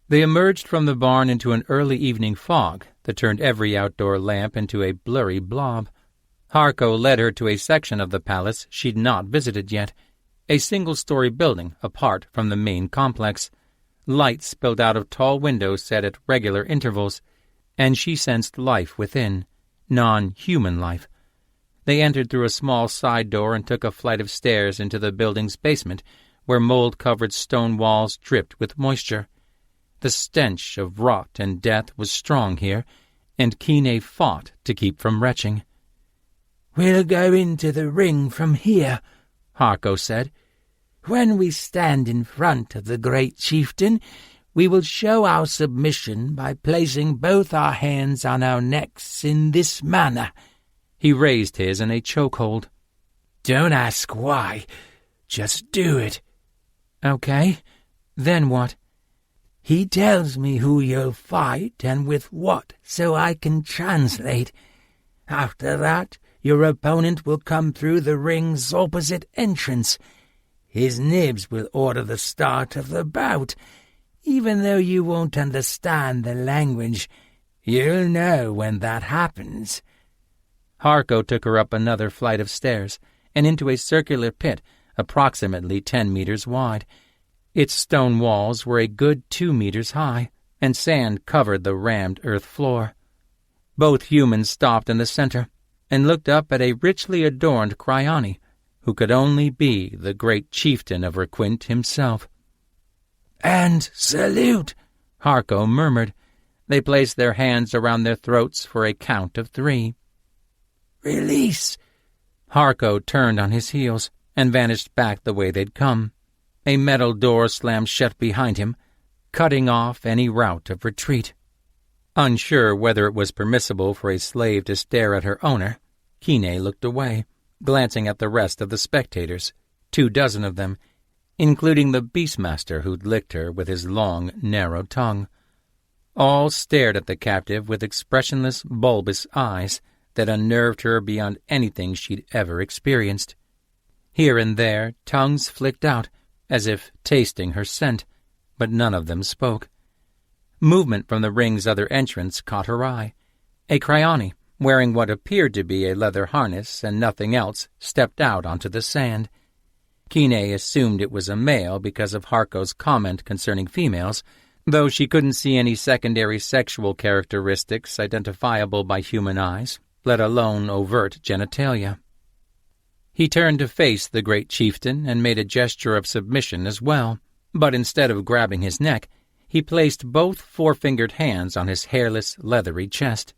They emerged from the barn into an early evening fog that turned every outdoor lamp into a blurry blob. Harco led her to a section of the palace she'd not visited yet, a single-story building apart from the main complex. Light spilled out of tall windows set at regular intervals, and she sensed life within, non-human life. They entered through a small side door and took a flight of stairs into the building's basement, where mold-covered stone walls dripped with moisture. The stench of rot and death was strong here, and Kine fought to keep from retching. "We'll go into the ring from here," Harco said. "When we stand in front of the great chieftain, we will show our submission by placing both our hands on our necks in this manner." He raised his in a chokehold. "Don't ask why. Just do it." "Okay. Then what?" "He tells me who you'll fight and with what, so I can translate. After that, your opponent will come through the ring's opposite entrance. His nibs will order the start of the bout. Even though you won't understand the language, you'll know when that happens." Harco took her up another flight of stairs and into a circular pit approximately 10 meters wide. Its stone walls were a good 2 meters high, and sand covered the rammed earth floor. Both humans stopped in the center and looked up at a richly adorned Cryani, who could only be the great chieftain of Requint himself. "And salute," Harco murmured. They placed their hands around their throats for a count of 3. "Release." Harco turned on his heels and vanished back the way they'd come. A metal door slammed shut behind him, cutting off any route of retreat. Unsure whether it was permissible for a slave to stare at her owner, Kine looked away, glancing at the rest of the spectators, 24 of them, including the beastmaster who'd licked her with his long, narrow tongue. All stared at the captive with expressionless, bulbous eyes that unnerved her beyond anything she'd ever experienced. Here and there, tongues flicked out, as if tasting her scent, but none of them spoke. Movement from the ring's other entrance caught her eye. A Cryani, wearing what appeared to be a leather harness and nothing else, stepped out onto the sand. Kine assumed it was a male because of Harco's comment concerning females, though she couldn't see any secondary sexual characteristics identifiable by human eyes, let alone overt genitalia. He turned to face the great chieftain and made a gesture of submission as well, but instead of grabbing his neck, he placed both four-fingered hands on his hairless, leathery chest.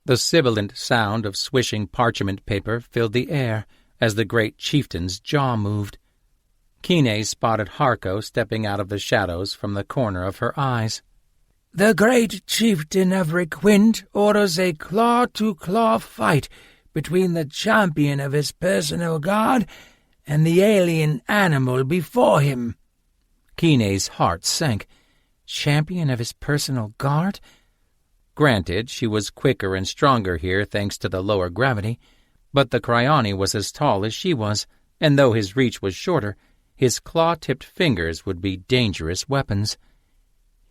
The sibilant sound of swishing parchment paper filled the air as the great chieftain's jaw moved. Kine spotted Harco stepping out of the shadows from the corner of her eyes. "The great chieftain of Requint orders a claw-to-claw fight between the champion of his personal guard and the alien animal before him." Kine's heart sank. Champion of his personal guard? Granted, she was quicker and stronger here thanks to the lower gravity, but the Cryani was as tall as she was, and though his reach was shorter, his claw-tipped fingers would be dangerous weapons.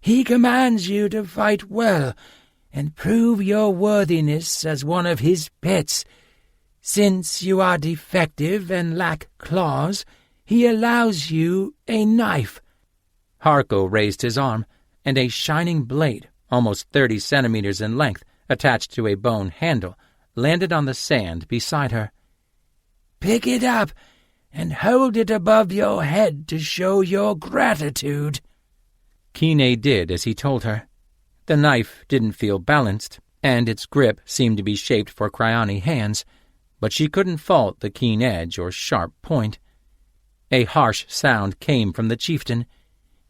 "He commands you to fight well and prove your worthiness as one of his pets. Since you are defective and lack claws, he allows you a knife." Harco raised his arm, and a shining blade, almost 30 centimeters in length, attached to a bone handle, landed on the sand beside her. "Pick it up and hold it above your head to show your gratitude." Kine did as he told her. The knife didn't feel balanced, and its grip seemed to be shaped for Cryani hands, but she couldn't fault the keen edge or sharp point. A harsh sound came from the chieftain.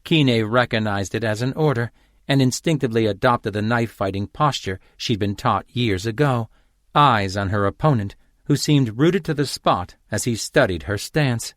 Kine recognized it as an order and instinctively adopted the knife-fighting posture she'd been taught years ago, eyes on her opponent, who seemed rooted to the spot as he studied her stance.